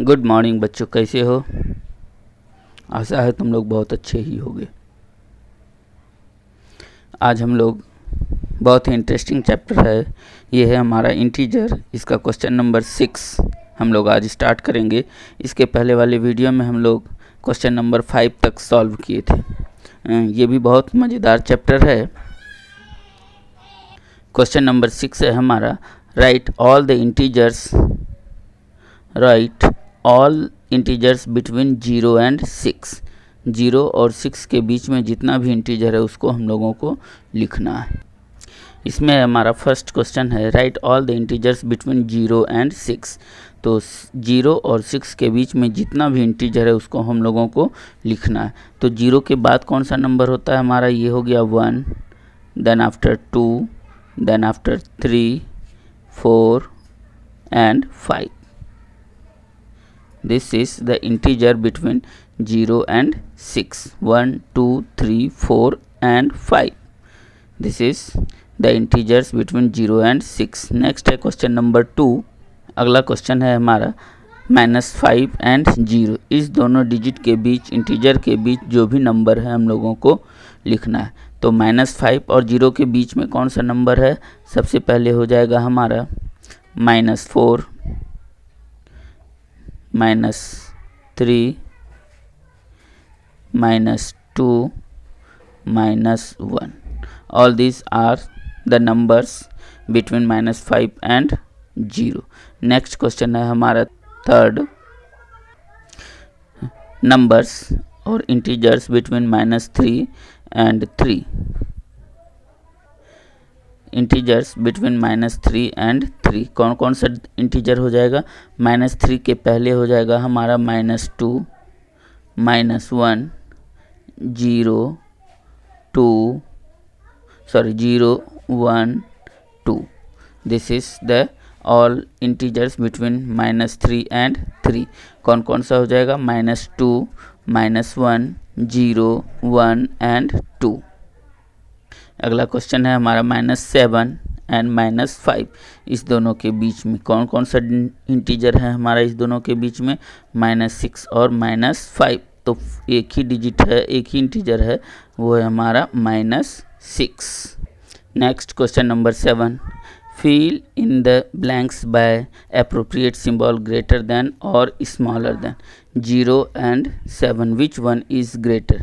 Good morning बच्चों, कैसे हो? आशा है तुम लोग बहुत अच्छे ही होगे। आज हम लोग बहुत ही इंटरेस्टिंग चैप्टर है, ये है हमारा इंटीजर। इसका क्वेश्चन नंबर 6 हम लोग आज स्टार्ट करेंगे। इसके पहले वाले वीडियो में हम लोग क्वेश्चन नंबर 5 तक सॉल्व किए थे। ये भी बहुत मज़ेदार चैप्टर है। क्वेश्चन नंबर 6 है हमारा, right all integers between 0 and 6। 0 और 6 के बीच में जितना भी इंटीजर है उसको हम लोगों को लिखना है। इसमें हमारा फर्स्ट क्वेश्चन है, right all the integers between 0 and 6। तो 0 और 6 के बीच में जितना भी इंटीजर है उसको हम लोगों को लिखना है। तो 0 के बाद कौन सा नंबर होता है हमारा? ये हो गया 1, then after 2, then after 3, 4 and 5. This is the integer between 0 and 6. 1, 2, 3, 4 and 5. This is the integers between 0 and 6. Next है क्वेश्चन नंबर 2। अगला क्वेश्चन है हमारा, -5 एंड 0। इस दोनों डिजिट के बीच, इंटीजर के बीच जो भी नंबर है हम लोगों को लिखना है। तो -5 और 0 के बीच में कौन सा नंबर है? सबसे पहले हो जाएगा हमारा -4, -3, -2, -1. All these are the numbers between -5 and 0. Next question है हमारा थर्ड, नंबर्स और integers between -3 and 3। Integers between -3 and 3 कौन कौन सा इंटीजर हो जाएगा? -3 के पहले हो जाएगा हमारा -2, -1, 0, 1, 2। This is the all integers between -3 and 3। कौन कौन सा हो जाएगा? -2, -1, 0, 1 and 2। अगला क्वेश्चन है हमारा -7 एंड -5। इस दोनों के बीच में कौन कौन सा इंटीजर है हमारा? इस दोनों के बीच में -6 और -5। तो एक ही डिजिट है, एक ही इंटीजर है, वो है हमारा -6। Next question number 7, fill in the blanks by appropriate symbol greater than or smaller than 0 and 7. Which one is greater?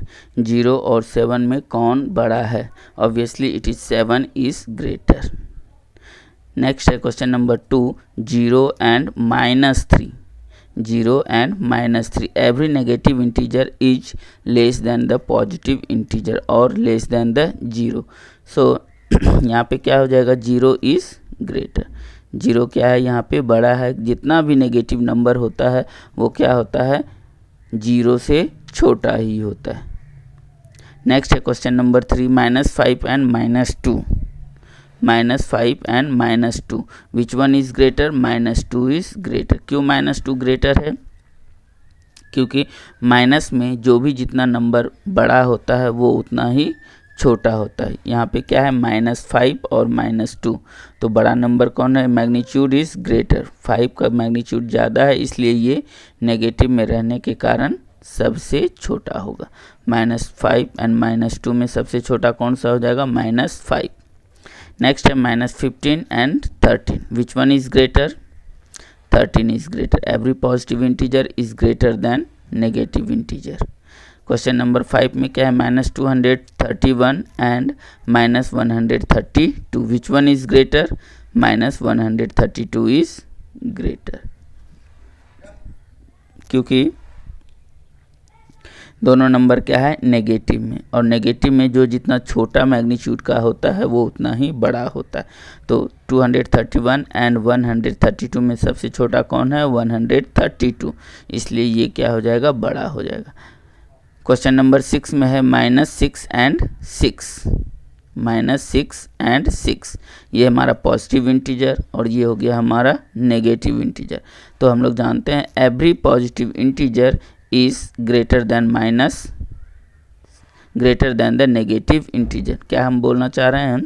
0 और 7 में कौन बड़ा है? Obviously it is 7 is greater. Next है question number 2, 0 and -3। 0 and -3, every negative integer is less than the positive integer or less than the 0. So यहाँ पे क्या हो जाएगा? 0 इज ग्रेटर। 0 क्या है? यहाँ पे बड़ा है। जितना भी नेगेटिव नंबर होता है वो क्या होता है? 0 से छोटा ही होता है। नेक्स्ट है question number 3, -5 and -2। -5 and -2, which one is greater? -2 is greater. क्यों -2 ग्रेटर है? क्योंकि माइनस में जो भी जितना नंबर बड़ा होता है वो उतना ही छोटा होता है। यहाँ पे क्या है? -5 और -2। तो बड़ा नंबर कौन है? Magnitude is greater. 5 का मैग्नीट्यूड ज़्यादा है, इसलिए ये नेगेटिव में रहने के कारण सबसे छोटा होगा। -5 एंड -2 में सबसे छोटा कौन सा हो जाएगा? -5। नेक्स्ट है -15 and 13। Which one is greater? 13 is greater. Every positive integer is greater than negative integer. Question number 5 में क्या है? -231 and -132। Which one is greater? -132 is greater. क्योंकि दोनों नंबर क्या है? नेगेटिव में, और नेगेटिव में जो जितना छोटा मैग्नीट्यूड का होता है वो उतना ही बड़ा होता है। तो 231 एंड 132 में सबसे छोटा कौन है? 132। इसलिए ये क्या हो जाएगा? बड़ा हो जाएगा। क्वेश्चन नंबर 6 में है -6 एंड 6। -6 एंड 6, ये हमारा पॉजिटिव इंटीजर और ये हो गया हमारा नेगेटिव इंटीजर। तो हम लोग जानते हैं every positive integer is greater than the negative integer. क्या हम बोलना चाह रहे हैं?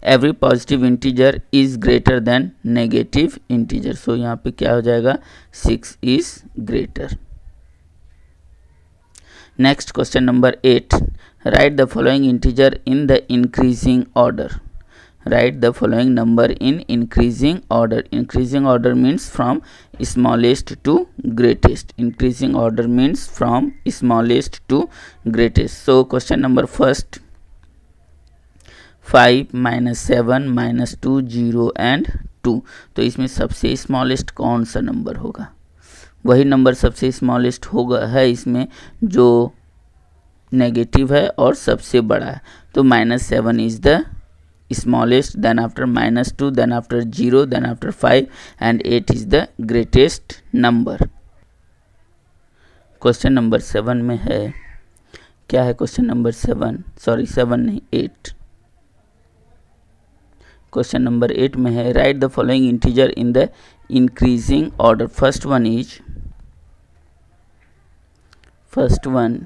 Every positive integer is greater than negative integer. So यहाँ पे क्या हो जाएगा, 6 is greater. Next question number 8, write the following integer in the increasing order. Write the following number in increasing order. Increasing order means from smallest to greatest. Increasing order means from smallest to greatest. So question number first, 5 minus 7 minus 2 0 and 2। तो इसमें सबसे smallest कौन सा number होगा, वही number सबसे smallest होगा है इसमें जो नेगेटिव है और सबसे बड़ा है। तो -7 is the smallest, then after -2, then after 0, then after 5 and 8 is the greatest number। Question number 7 में है, क्या है क्वेश्चन नंबर 7, सॉरी 7 नहीं 8। क्वेश्चन नंबर 8 में है, right the following integer in the increasing order. First one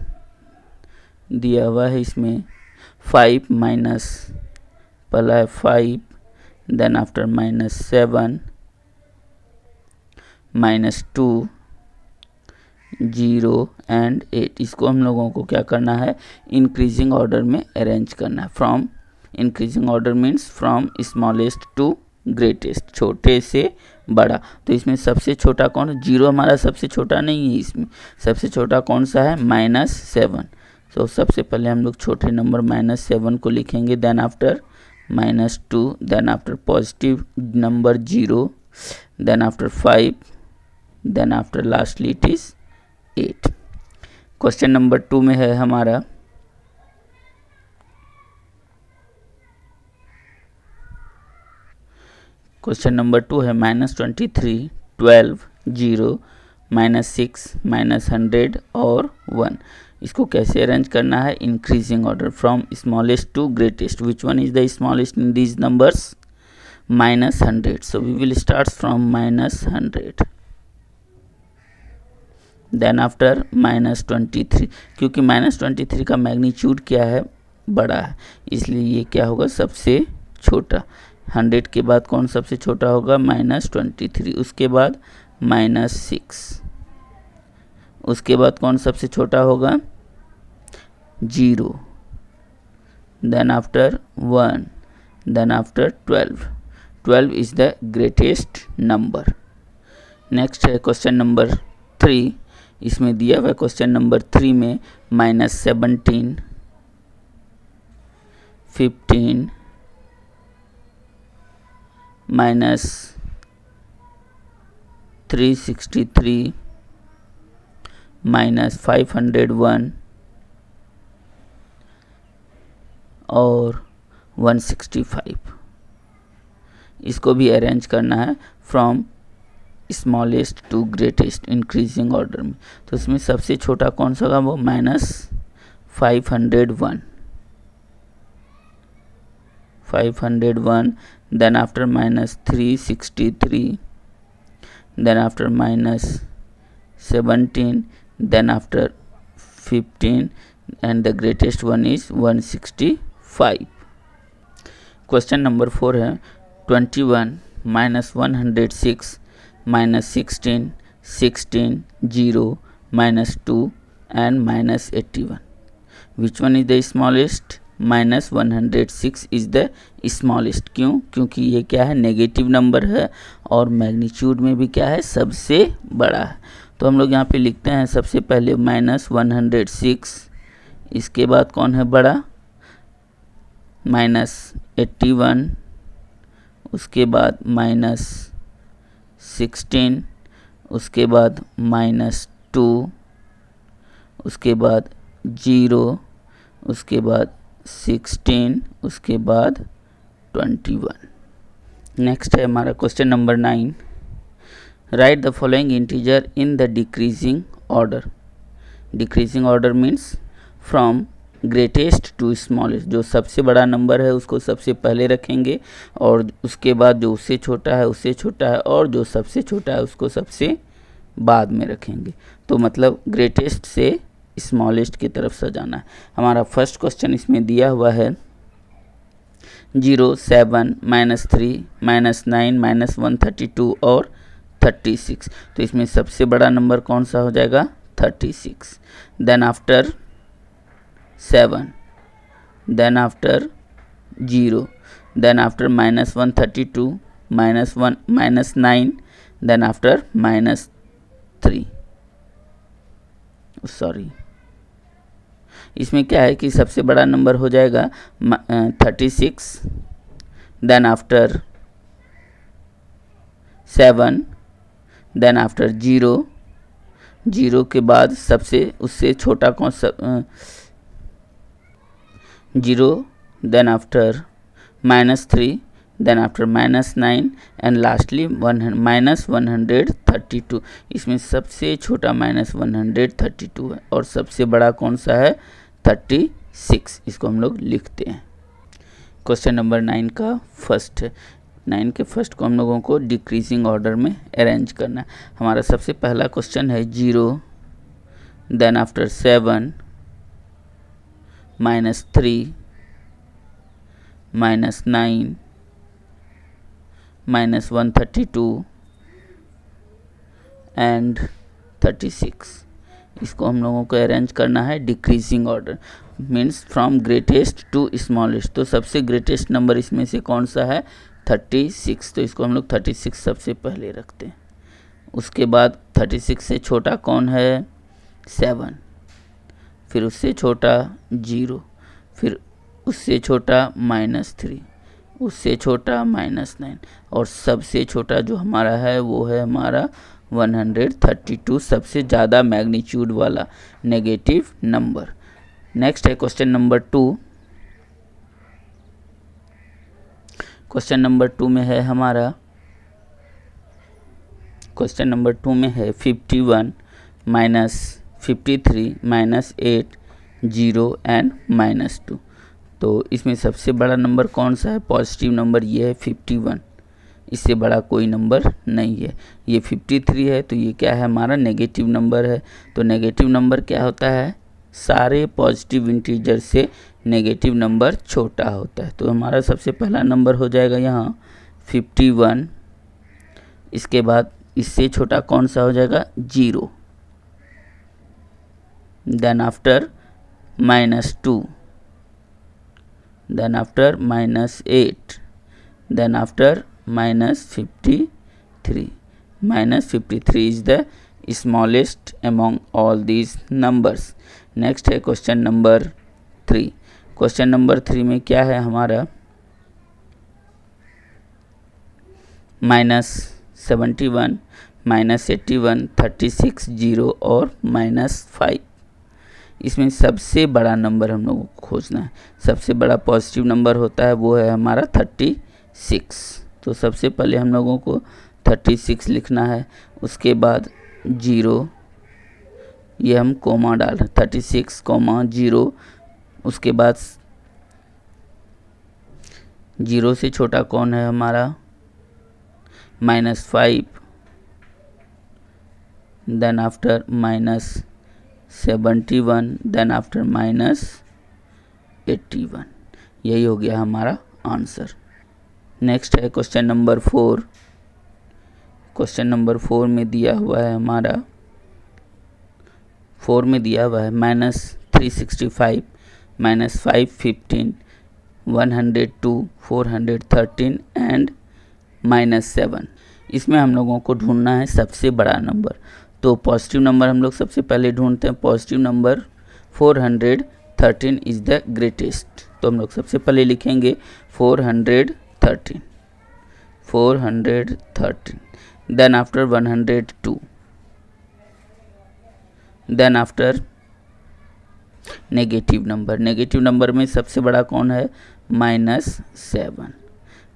दिया हुआ है इसमें 5 माइनस पहला है 5, देन आफ्टर -7 -2 0 एंड 8। इसको हम लोगों को क्या करना है, इंक्रीजिंग ऑर्डर में अरेंज करना है। From increasing order means from smallest to greatest, छोटे से बड़ा। तो इसमें सबसे छोटा कौन है, 0 हमारा सबसे छोटा नहीं है, इसमें सबसे छोटा कौन सा है, -7। तो सबसे पहले हम लोग छोटे नंबर -7 को लिखेंगे, then after -2, then after positive number 0, then after 5, then after lastly it is 8। Question number 2 में है हमारा, क्वेश्चन नंबर 2 है -23 12 0 -6 -100 और 1। इसको कैसे अरेंज करना है, increasing order from smallest to greatest. Which one is the smallest in these numbers, -100। So we will start from -100, then after -23, क्योंकि -23 का मैग्नीट्यूड क्या है, बड़ा है, इसलिए ये क्या होगा, सबसे छोटा। 100 के बाद कौन सबसे छोटा होगा, -23। उसके बाद -6, उसके बाद कौन सबसे छोटा होगा, 0, then after 1, then after 12 is the greatest number. Next है क्वेश्चन नंबर 3। इसमें दिया हुआ क्वेश्चन नंबर 3 में -17 15 -363 -501 और 165। इसको भी अरेंज करना है from smallest to greatest increasing order में। तो इसमें सबसे छोटा कौन सा होगा, वो -501, then after -363, then after -17, then after 15 and the greatest one is 165। Question number 4 है 21 -106 -16 16 0 -2 and -81। Which one is the smallest, -106 is the smallest. क्यों, क्योंकि ये क्या है, नेगेटिव नंबर है और मैग्नीट्यूड में भी क्या है, सबसे बड़ा है। तो हम लोग यहाँ पे लिखते हैं सबसे पहले -106, इसके बाद कौन है बड़ा, -81, उसके बाद -16, उसके बाद -2, उसके बाद 0, उसके बाद 16, उसके बाद 21। नेक्स्ट है हमारा question number 9। Write the following integer in the decreasing order. Decreasing order means from greatest to smallest. जो सबसे बड़ा नंबर है उसको सबसे पहले रखेंगे और उसके बाद जो उससे छोटा है उससे छोटा है और जो सबसे छोटा है उसको सबसे बाद में रखेंगे। तो मतलब ग्रेटेस्ट से स्मॉलेस्ट की तरफ सजाना है। हमारा फर्स्ट क्वेश्चन इसमें दिया हुआ है 0, 7, -3, -9, -132 और 36। तो इसमें सबसे बड़ा नंबर कौन सा हो जाएगा? 36। Then after 7, then after 0, then after -132, -1, -9, then after -3। Sorry, इसमें क्या है कि सबसे बड़ा नंबर हो जाएगा 36, देन आफ्टर 7, देन आफ्टर 0, 0 के बाद सबसे उससे छोटा कौन सा 0, then after -3, then after -9 and lastly -132। इसमें सबसे छोटा -132 है और सबसे बड़ा कौन सा है? 36। इसको हम लोग लिखते हैं। क्वेश्चन नंबर 9 का फर्स्ट है। 9 के फर्स्ट को हम लोगों को डिक्रीजिंग ऑर्डर में अरेंज करना है। हमारा सबसे पहला क्वेश्चन है 0, देन आफ्टर 7, -3, -9, -132 एंड 36। इसको हम लोगों को अरेंज करना है decreasing order, means from greatest to smallest. तो सबसे ग्रेटेस्ट नंबर इसमें से कौन सा है? 36। तो इसको हम लोग 36 सबसे पहले रखते हैं। उसके बाद 36 से छोटा कौन है? 7, फिर उससे छोटा 0, फिर उससे छोटा -3, उससे छोटा -9 और सबसे छोटा जो हमारा है वो है हमारा 132, सबसे ज़्यादा मैग्नीट्यूड वाला नेगेटिव नंबर। नेक्स्ट है क्वेश्चन नंबर 2। क्वेश्चन नंबर 2 में है हमारा, क्वेश्चन नंबर 2 में है 51, -53, -8, 0 एंड -2। तो इसमें सबसे बड़ा नंबर कौन सा है? पॉजिटिव नंबर ये है 51। इससे बड़ा कोई नंबर नहीं है। ये 53 है तो ये क्या है? हमारा नेगेटिव नंबर है। तो नेगेटिव नंबर क्या होता है? सारे पॉजिटिव इंटीजर से नेगेटिव नंबर छोटा होता है। तो हमारा सबसे पहला नंबर हो जाएगा यहाँ 51। इसके बाद इससे छोटा कौन सा हो जाएगा? 0, then after -2, then after -8, then after -53. -53 is the smallest among all these numbers. Next है क्वेश्चन नंबर 3। क्वेश्चन नंबर 3 में क्या है हमारा? -71, -81, 36, 0 और -5। इसमें सबसे बड़ा नंबर हम लोगों को खोजना है। सबसे बड़ा पॉजिटिव नंबर होता है वो है हमारा 36। तो सबसे पहले हम लोगों को 36 लिखना है। उसके बाद 0, ये हम कोमा डाल रहे हैं, 36, 0। उसके बाद 0 से छोटा कौन है हमारा? -5, देन आफ्टर -71, देन आफ्टर -81। यही हो गया हमारा आंसर। नेक्स्ट है क्वेश्चन नंबर 4। क्वेश्चन नंबर 4 में दिया हुआ है हमारा, 4 में दिया हुआ है -365, -515, 102, 413 एंड -7। इसमें हम लोगों को ढूंढना है सबसे बड़ा नंबर। तो पॉजिटिव नंबर हम लोग सबसे पहले ढूंढते हैं। Positive number 413 is the greatest. तो हम लोग सबसे पहले लिखेंगे 413, then after 102, then after negative number. Negative number में सबसे बड़ा कौन है? -7,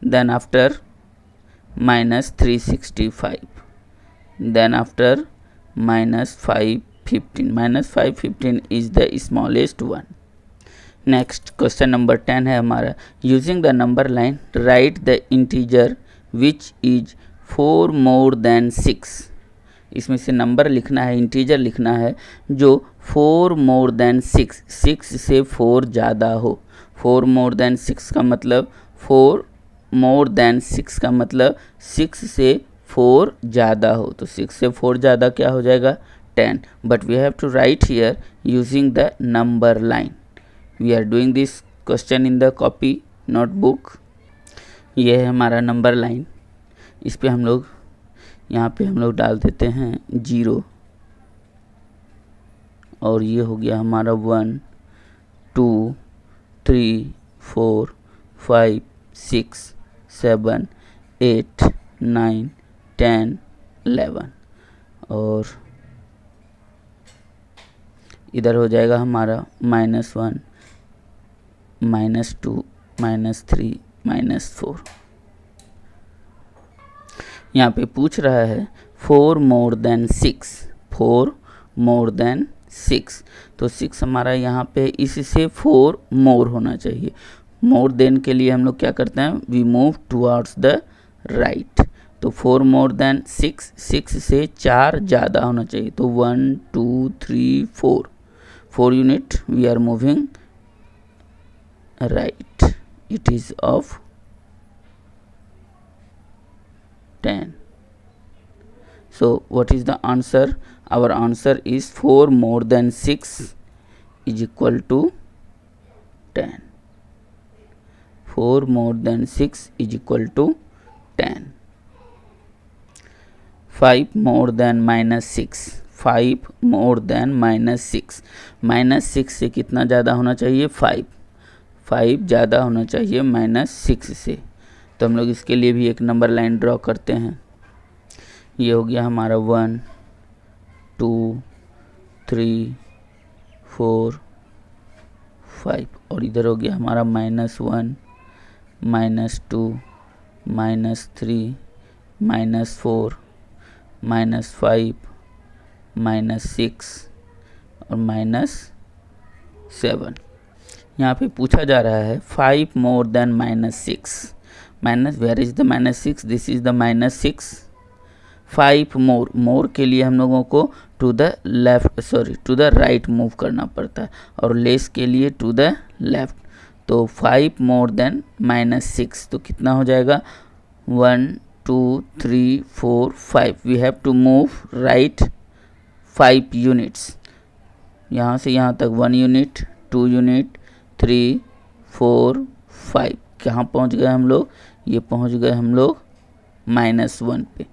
then after -365, then after -515। -515 is the smallest one. Next question number 10 है हमारा, using the number line write the integer which is 4 more than 6। इसमें से नंबर लिखना है, इंटीजर लिखना है जो 4 more than 6, 6 से 4 ज़्यादा हो। 4 more than 6 का मतलब 4 मोर देन 6 का मतलब 6 से 4 ज़्यादा हो, तो 6 से 4 ज़्यादा क्या हो जाएगा 10, but we have to write here using the number line. We are doing this question in the copy notebook. ये है हमारा नंबर लाइन. इस पे हम लोग यहाँ पे हम लोग डाल देते हैं 0, और ये हो गया हमारा 1 2 3 4 5 6 7 8 9 10 11, और इधर हो जाएगा हमारा -1 -2 -3 -4. यहाँ पे पूछ रहा है 4 मोर देन 6, 4 मोर देन 6, तो 6 हमारा यहाँ पे इससे 4 मोर होना चाहिए. मोर देन के लिए हम लोग क्या करते हैं, we move towards the right. तो 4 मोर देन 6, 6 से 4 ज़्यादा होना चाहिए, तो 1 2 3 4 unit we are moving right. It is of 10. So what is the answer? Our answer is 4 more than 6 is equal to 10. 4 more than 6 is equal to 10. 5 more than -6, 5 more than -6, -6 से कितना ज़्यादा होना चाहिए 5, 5 ज़्यादा होना चाहिए -6 से. तो हम लोग इसके लिए भी एक नंबर लाइन ड्रॉ करते हैं. ये हो गया हमारा 1 2 3 4 5, और इधर हो गया हमारा -1 -2 -3 -4 -5 -6 और -7. यहाँ पे पूछा जा रहा है 5 more than -6, minus where is the -6, this is the -6. 5 more के लिए हम लोगों को टू द राइट मूव करना पड़ता है, और लेस के लिए टू द लेफ्ट. तो 5 मोर देन -6, तो कितना हो जाएगा 1 2 3 4 5. We have to move right 5 units. यहाँ से यहाँ तक 1 यूनिट 2 यूनिट 3 4 5. कहाँ पहुँच गए हम लोग, ये पहुँच गए हम लोग -1 पे.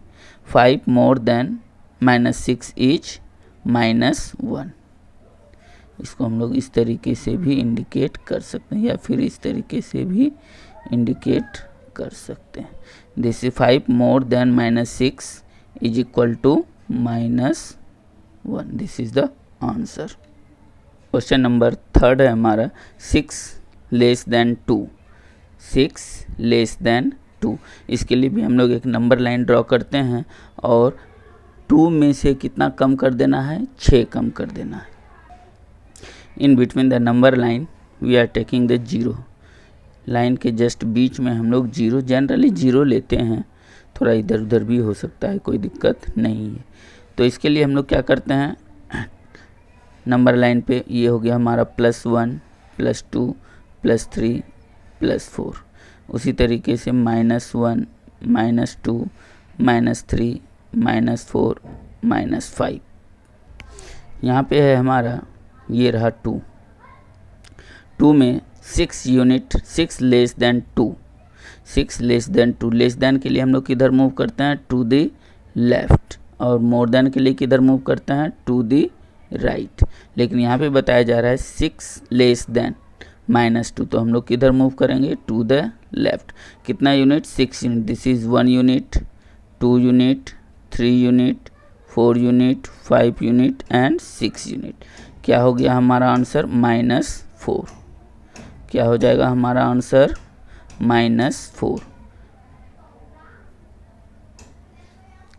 5 मोर देन -6 इज -1. इसको हम लोग इस तरीके से भी इंडिकेट कर सकते हैं, या फिर इस तरीके से भी इंडिकेट कर सकते हैं. This is 5 more than -6 is equal to -1. This is the answer. Question number 3 है हमारा 6 लेस देन 2, 6 लेस देन 2. इसके लिए भी हम लोग एक नंबर लाइन ड्रॉ करते हैं, और 2 में से कितना कम कर देना है 6 कम कर देना है. In between the number line we are taking the 0. Line के जस्ट बीच में हम लोग 0, जनरली 0 लेते हैं, थोड़ा इधर उधर भी हो सकता है, कोई दिक्कत नहीं है. तो इसके लिए हम लोग क्या करते हैं, नंबर लाइन पे ये हो गया हमारा +1 +2 +3 +4. उसी तरीके से -1 -2 -3 -4 -5. यहाँ पे है हमारा, ये रहा 2. 2 में 6 unit, 6 less than 2, 6 less than 2. Less then के लिए हम लोग किधर मूव करते हैं, टू द लेफ्ट, और मोर देन के लिए किधर मूव करते हैं, टू द राइट. लेकिन यहाँ पे बताया जा रहा है 6 लेस देन -2, तो हम लोग किधर मूव करेंगे, टू द लेफ्ट. कितना unit, 6 unit. This is 1 unit 2 unit 3 unit 4 unit 5 unit and 6 unit. क्या हो गया हमारा आंसर, -4. क्या हो जाएगा हमारा आंसर, -4.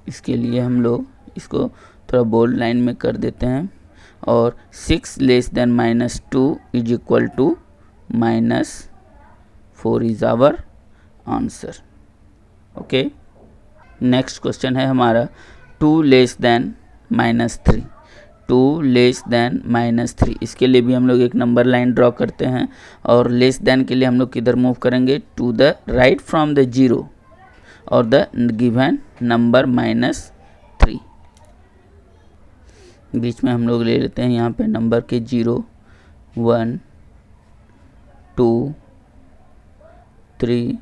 इसके लिए हम लोग इसको थोड़ा बोल्ड लाइन में कर देते हैं, और 6 less than -2 is equal to -4 is our answer. Okay. Next question है हमारा 2 लेस देन -3. 2 less than -3। इसके लिए भी हम लोग एक नंबर लाइन ड्रॉ करते हैं और लेस देन के लिए हम लोग किधर मूव करेंगे, to the right from the 0 और द गिवन नंबर -3। बीच में हम लोग ले लेते हैं यहाँ पे नंबर के 0, 1, 2, 3,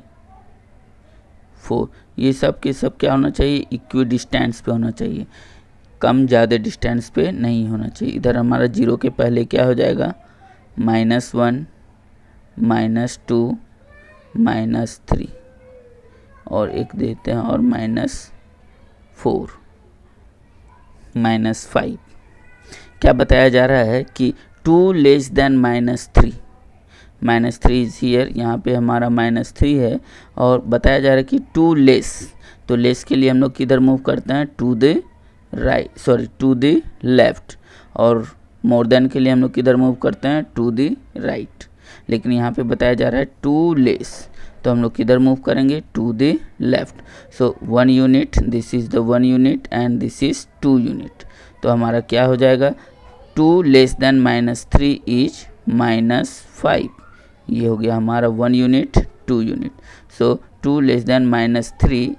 4। ये सब के सब क्या होना चाहिए, इक्वी डिस्टेंस पे होना चाहिए, कम ज़्यादा डिस्टेंस पे नहीं होना चाहिए। इधर हमारा 0 के पहले क्या हो जाएगा, -1, -2, -3 और एक देते हैं और -4, -5। क्या बताया जा रहा है कि 2 लेस देन -3, -3 इज हियर, यहाँ पे हमारा -3 है और बताया जा रहा है कि 2 लेस, तो लेस के लिए हम लोग किधर मूव करते हैं, to the right, sorry to the left, और मोर देन के लिए हम लोग किधर मूव करते हैं, टू द राइट। लेकिन यहाँ पे बताया जा रहा है 2 लेस, तो हम लोग किधर मूव करेंगे, to the left. So 1 unit, this is the 1 unit and this is 2 unit. तो हमारा क्या हो जाएगा, 2 लेस देन -3 इज -5। ये हो गया हमारा 1 unit, 2 unit. So 2 less than -3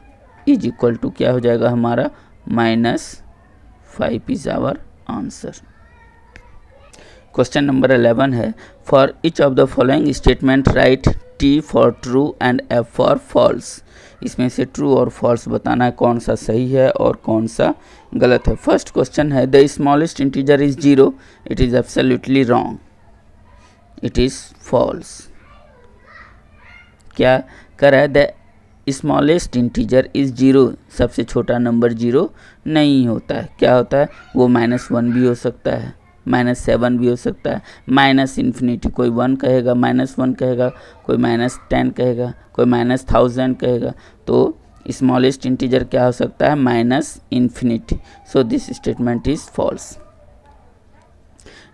is equal to क्या हो जाएगा हमारा, -5 is our answer. Question number 11 है, for each of the following statement write T for true and F for false. इसमें से ट्रू और फॉल्स बताना है, कौन सा सही है और कौन सा गलत है। फर्स्ट क्वेश्चन है, the smallest integer is 0, it is absolutely wrong, it is false. क्या कर है, द स्मॉलेस्ट इंटीजर इज 0, सबसे छोटा नंबर 0 नहीं होता है। क्या होता है, वो -1 भी हो सकता है, -7 भी हो सकता है, -∞, कोई 1 कहेगा, -1 कहेगा, कोई -10 कहेगा, कोई -1000 कहेगा। तो स्मॉलेस्ट इंटीजर क्या हो सकता है, -∞। So this statement is false.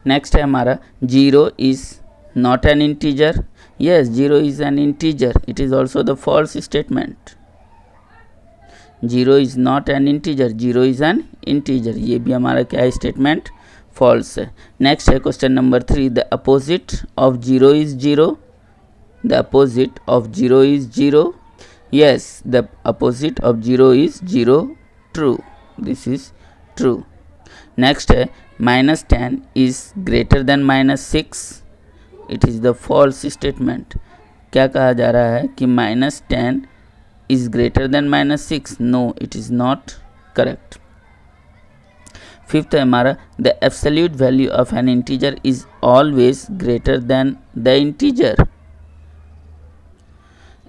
Next है हमारा, 0 is not an integer. Yes, 0 is an integer. It is also the false statement. 0 is not an integer. 0 is an integer. ये भी हमारा क्या है, स्टेटमेंट फॉल्स है। नेक्स्ट है question number 3, the opposite of 0 is 0। The opposite of 0 is 0। Yes, the opposite of 0 is 0. True. This is true. Next है, -10 is greater than -6. It is the false statement. क्या कहा जा रहा है कि -10 is greater than -6। No, it is not correct. Fifth है हमारा, the absolute value of an integer is always greater than the integer.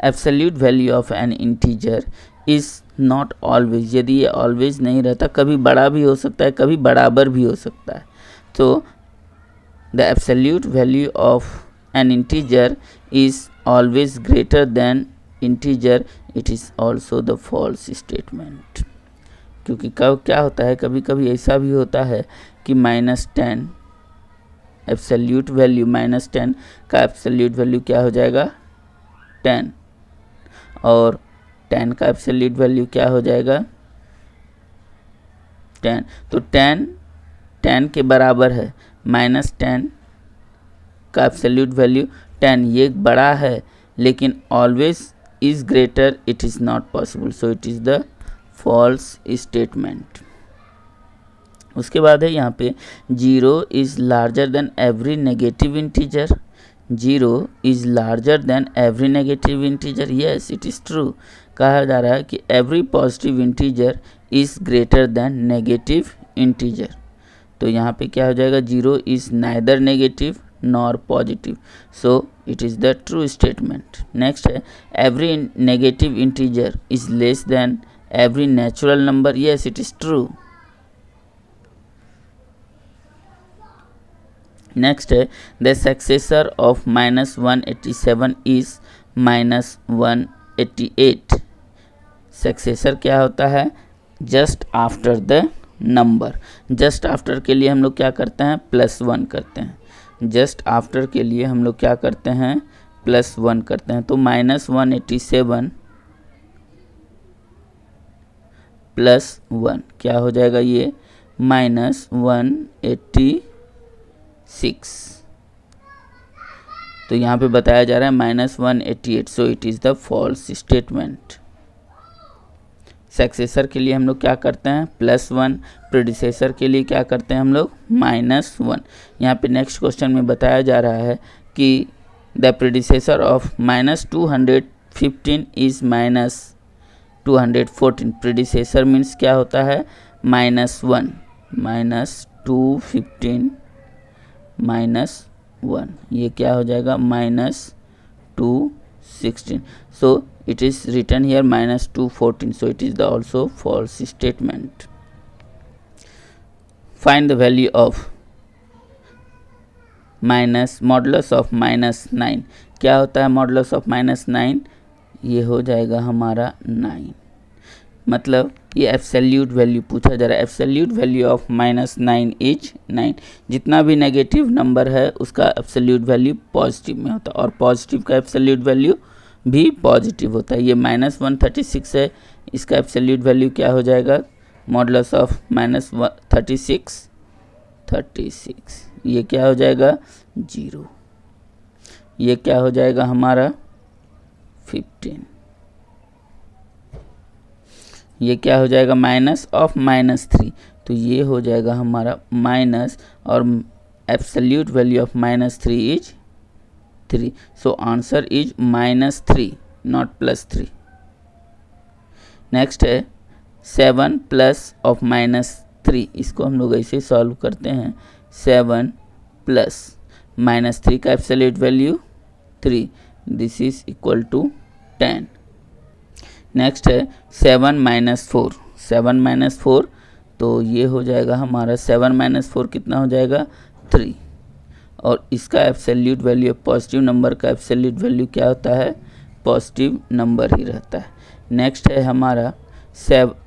Absolute value of an integer is not always, यदि ये ऑलवेज नहीं रहता, कभी बड़ा भी हो सकता है, कभी बराबर भी हो सकता है। तो the absolute value of an integer is always greater than integer, it is also the false statement। क्योंकि कब क्या होता है, कभी कभी ऐसा भी होता है कि -10 एब्सोल्यूट वैल्यू, -10 का एब्सोल्यूट वैल्यू क्या हो जाएगा, 10, और 10 का एब्सोल्यूट वैल्यू क्या हो जाएगा, 10। तो 10 के बराबर है, -10 का एब्सोल्यूट वैल्यू 10, ये बड़ा है, लेकिन always is greater, it is not possible. So it is the false statement. उसके बाद है यहाँ पे, 0 is larger than every negative integer. 0 is larger than every negative integer. Yes, it is true. कहा जा रहा है कि every positive integer is greater than negative integer. तो यहाँ पे क्या हो जाएगा, 0 is neither negative nor positive. So it is the true statement. Next है, every negative integer is less than every natural number. Yes, it is true. Next है, the successor of -187 is -188। Successor क्या होता है, just after the number. Just after के लिए हम लोग क्या करते हैं, +1 करते हैं। जस्ट आफ्टर के लिए हम लोग क्या करते हैं, +1 करते हैं। तो -187 +1 क्या हो जाएगा, ये माइनस 186। तो यहाँ पे बताया जा रहा है minus 188, so it is the false statement. Successor के लिए हम लोग क्या करते हैं +1, प्रेडिसेसर के लिए क्या करते हैं हम लोग -1। यहाँ पे नेक्स्ट क्वेश्चन में बताया जा रहा है कि the predecessor of -215 is -214। Predecessor means क्या होता है -1, -215 -1, ये क्या हो जाएगा -216। सो it is written here -214, so it is the also false statement. Find the value of modulus of -9। क्या होता है modulus of -9? ये हो जाएगा हमारा 9, मतलब ये एब्सोल्यूट वैल्यू पूछा जा रहा है। Absolute value of -9 is 9। जितना भी नेगेटिव नंबर है उसका एब्सोल्यूट वैल्यू पॉजिटिव में होता है, और पॉजिटिव का एब्सोल्यूट वैल्यू भी पॉजिटिव होता है। ये -136 है, इसका एब्सोल्यूट वैल्यू क्या हो जाएगा मॉडुलस ऑफ -36, ये क्या हो जाएगा 0, ये क्या हो जाएगा हमारा 15, ये क्या हो जाएगा माइनस ऑफ -3, तो ये हो जाएगा हमारा माइनस, और absolute value of -3 is 3, so answer is -3 not +3। Next है 7 प्लस ऑफ -3, इसको हम लोग ऐसे सॉल्व करते हैं। 7 प्लस -3 का absolute value 3, this is equal to 10। Next है 7 - 4, तो ये हो जाएगा हमारा 7 - 4 कितना हो जाएगा 3, और इसका एब्सोल्यूट वैल्यू पॉजिटिव नंबर का एब्सोल्यूट वैल्यू क्या होता है पॉजिटिव नंबर ही रहता है। नेक्स्ट है हमारा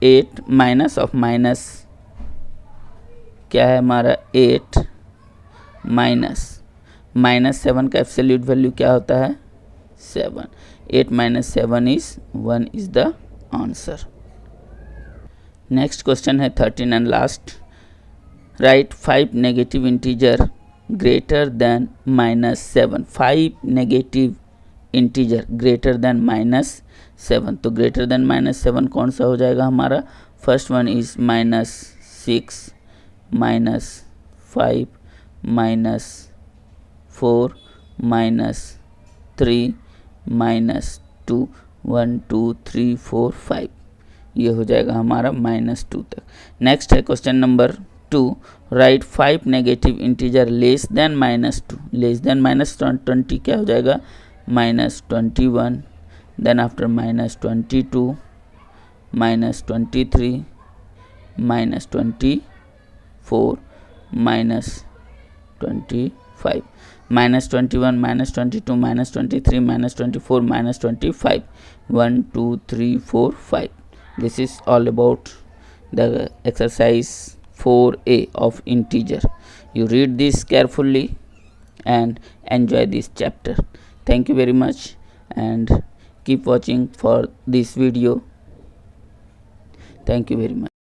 8 माइनस ऑफ माइनस, क्या है हमारा 8 -7 का एब्सोल्यूट वैल्यू क्या होता है 7, 8 - 7 is 1 is the answer. Next question है 13 and last. Right 5 negative integer greater than -7, 5 negative integer greater than -7। तो ग्रेटर देन -7 कौन सा हो जाएगा हमारा, फर्स्ट वन इज -6, -5, -4, -3, -2, 1 2 3 4 5, ये हो जाएगा हमारा -2 तक। नेक्स्ट है question number 2, right 5 negative integer less than -2, less then -20 क्या हो जाएगा -21, then after -22, -23, -24, -25, -21, -22, -23, -24, -25, 1 2 3 4 5। This is all about the exercise 4A of integer. You read this carefully and enjoy this chapter. Thank you very much and keep watching for this video. Thank you very much.